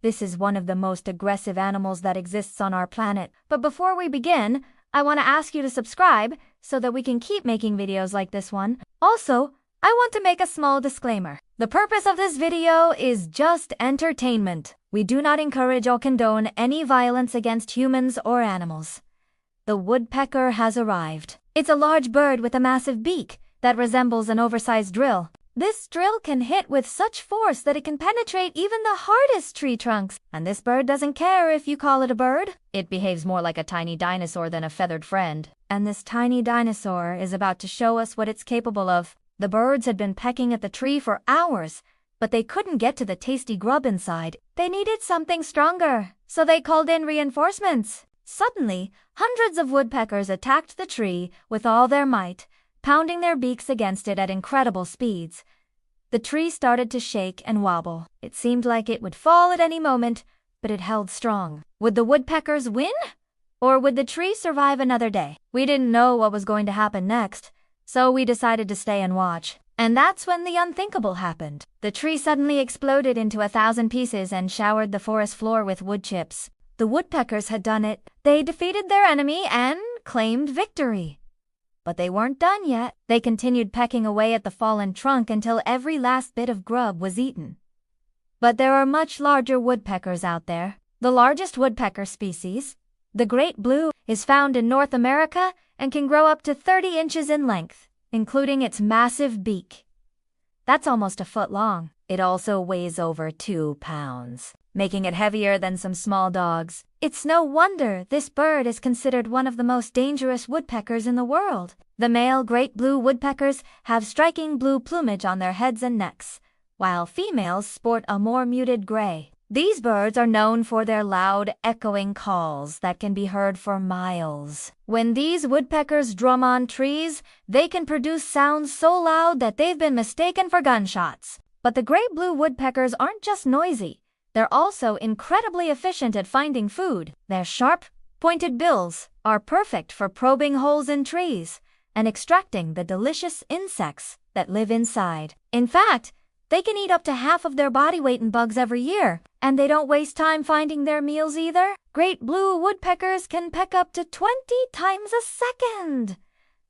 This is one of the most aggressive animals that exists on our planet. But before we begin, I want to ask you to subscribe so that we can keep making videos like this one. Also, I want to make a small disclaimer. The purpose of this video is just entertainment. We do not encourage or condone any violence against humans or animals. The woodpecker has arrived. It's a large bird with a massive beak that resembles an oversized drill. This drill can hit with such force that it can penetrate even the hardest tree trunks. And this bird doesn't care if you call it a bird. It behaves more like a tiny dinosaur than a feathered friend. And this tiny dinosaur is about to show us what it's capable of. The birds had been pecking at the tree for hours, but they couldn't get to the tasty grub inside. They needed something stronger, so they called in reinforcements. Suddenly, hundreds of woodpeckers attacked the tree with all their might, pounding their beaks against it at incredible speeds. The tree started to shake and wobble. It seemed like it would fall at any moment, but it held strong. Would the woodpeckers win? Or would the tree survive another day? We didn't know what was going to happen next, so we decided to stay and watch. And that's when the unthinkable happened. The tree suddenly exploded into 1,000 pieces and showered the forest floor with wood chips. The woodpeckers had done it. They defeated their enemy and claimed victory. But they weren't done yet. They continued pecking away at the fallen trunk until every last bit of grub was eaten. But there are much larger woodpeckers out there. The largest woodpecker species, the great blue, is found in North America and can grow up to 30 inches in length, including its massive beak. That's almost a foot long. It also weighs over 2 pounds, making it heavier than some small dogs. It's no wonder this bird is considered one of the most dangerous woodpeckers in the world. The male great blue woodpeckers have striking blue plumage on their heads and necks, while females sport a more muted gray. These birds are known for their loud, echoing calls that can be heard for miles. When these woodpeckers drum on trees, they can produce sounds so loud that they've been mistaken for gunshots. But the great blue woodpeckers aren't just noisy. They're also incredibly efficient at finding food. Their sharp, pointed bills are perfect for probing holes in trees and extracting the delicious insects that live inside. In fact, they can eat up to half of their body weight in bugs every year, and they don't waste time finding their meals either. Great blue woodpeckers can peck up to 20 times a second.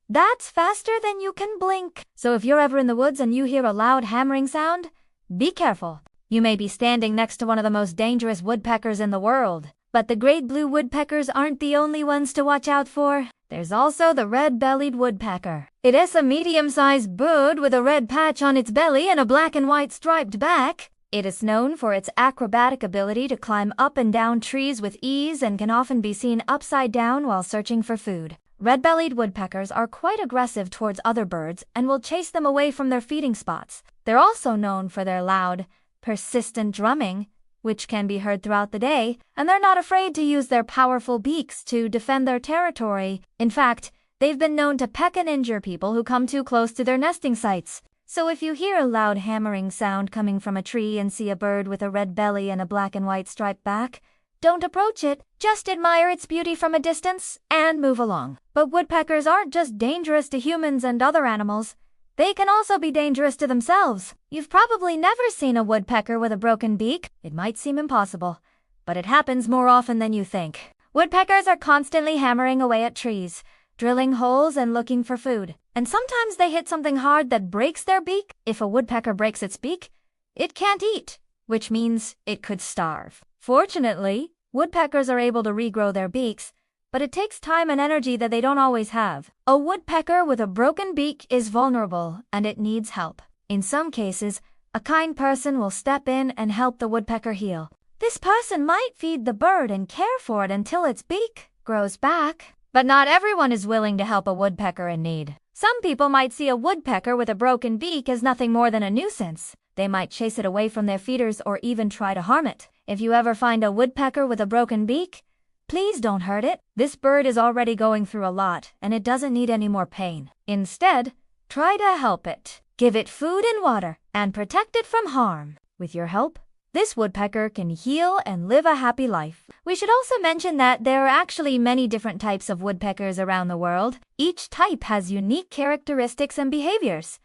That's faster than you can blink. So if you're ever in the woods and you hear a loud hammering sound, be careful. You may be standing next to one of the most dangerous woodpeckers in the world. But the great blue woodpeckers aren't the only ones to watch out for. There's also the red-bellied woodpecker. It is a medium-sized bird with a red patch on its belly and a black and white striped back. It is known for its acrobatic ability to climb up and down trees with ease and can often be seen upside down while searching for food. Red-bellied woodpeckers are quite aggressive towards other birds and will chase them away from their feeding spots. They're also known for their loud, persistent drumming, which can be heard throughout the day, and they're not afraid to use their powerful beaks to defend their territory. In fact, they've been known to peck and injure people who come too close to their nesting sites. So if you hear a loud hammering sound coming from a tree and see a bird with a red belly and a black and white striped back, don't approach it. Just admire its beauty from a distance and move along. But woodpeckers aren't just dangerous to humans and other animals. They can also be dangerous to themselves. You've probably never seen a woodpecker with a broken beak. It might seem impossible, but it happens more often than you think. Woodpeckers are constantly hammering away at trees, drilling holes and looking for food. And sometimes they hit something hard that breaks their beak. If a woodpecker breaks its beak, it can't eat, which means it could starve. Fortunately, woodpeckers are able to regrow their beaks, but it takes time and energy that they don't always have. A woodpecker with a broken beak is vulnerable and it needs help. In some cases, a kind person will step in and help the woodpecker heal. This person might feed the bird and care for it until its beak grows back. But not everyone is willing to help a woodpecker in need. Some people might see a woodpecker with a broken beak as nothing more than a nuisance. They might chase it away from their feeders or even try to harm it. If you ever find a woodpecker with a broken beak, please don't hurt it. This bird is already going through a lot, and it doesn't need any more pain. Instead, try to help it. Give it food and water, and protect it from harm. With your help, this woodpecker can heal and live a happy life. We should also mention that there are actually many different types of woodpeckers around the world. Each type has unique characteristics and behaviors,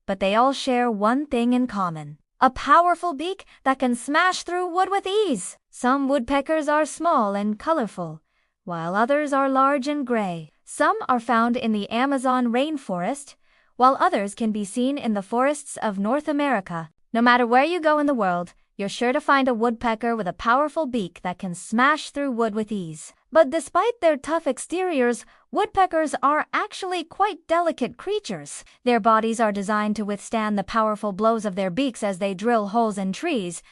but they all share one thing in common: a powerful beak that can smash through wood with ease. Some woodpeckers are small and colorful, while others are large and gray. Some are found in the Amazon rainforest, while others can be seen in the forests of North America. No matter where you go in the world, you're sure to find a woodpecker with a powerful beak that can smash through wood with ease. But despite their tough exteriors, woodpeckers are actually quite delicate creatures. Their bodies are designed to withstand the powerful blows of their beaks as they drill holes in trees,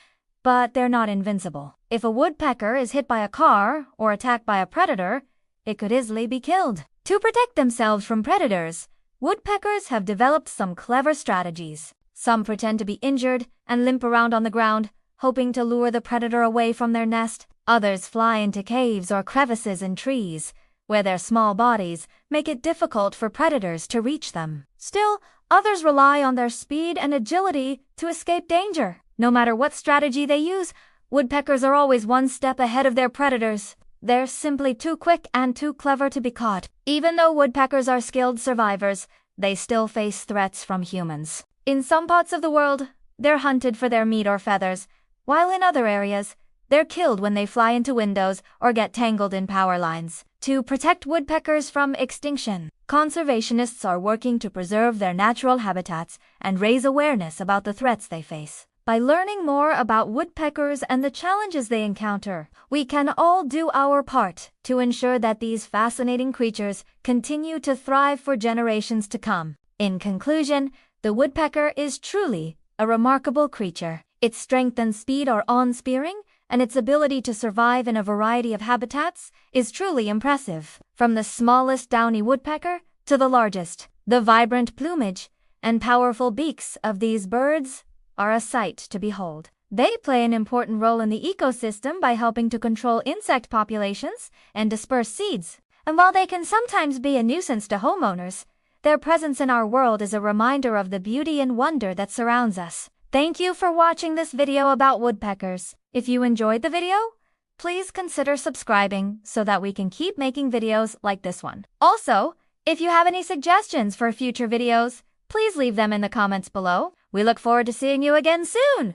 but they're not invincible. If a woodpecker is hit by a car or attacked by a predator, it could easily be killed. To protect themselves from predators, woodpeckers have developed some clever strategies. Some pretend to be injured and limp around on the ground, hoping to lure the predator away from their nest. Others fly into caves or crevices in trees, where their small bodies make it difficult for predators to reach them. Still, others rely on their speed and agility to escape danger. No matter what strategy they use, woodpeckers are always one step ahead of their predators. They're simply too quick and too clever to be caught. Even though woodpeckers are skilled survivors, they still face threats from humans. In some parts of the world, they're hunted for their meat or feathers, while in other areas, they're killed when they fly into windows or get tangled in power lines. To protect woodpeckers from extinction, conservationists are working to preserve their natural habitats and raise awareness about the threats they face. By learning more about woodpeckers and the challenges they encounter, we can all do our part to ensure that these fascinating creatures continue to thrive for generations to come. In conclusion, the woodpecker is truly a remarkable creature. Its strength and speed are awe-inspiring, and its ability to survive in a variety of habitats is truly impressive. From the smallest downy woodpecker to the largest, the vibrant plumage and powerful beaks of these birds are a sight to behold. They play an important role in the ecosystem by helping to control insect populations and disperse seeds. And while they can sometimes be a nuisance to homeowners, their presence in our world is a reminder of the beauty and wonder that surrounds us. Thank you for watching this video about woodpeckers. If you enjoyed the video, please consider subscribing so that we can keep making videos like this one. Also, if you have any suggestions for future videos, please leave them in the comments below. We look forward to seeing you again soon!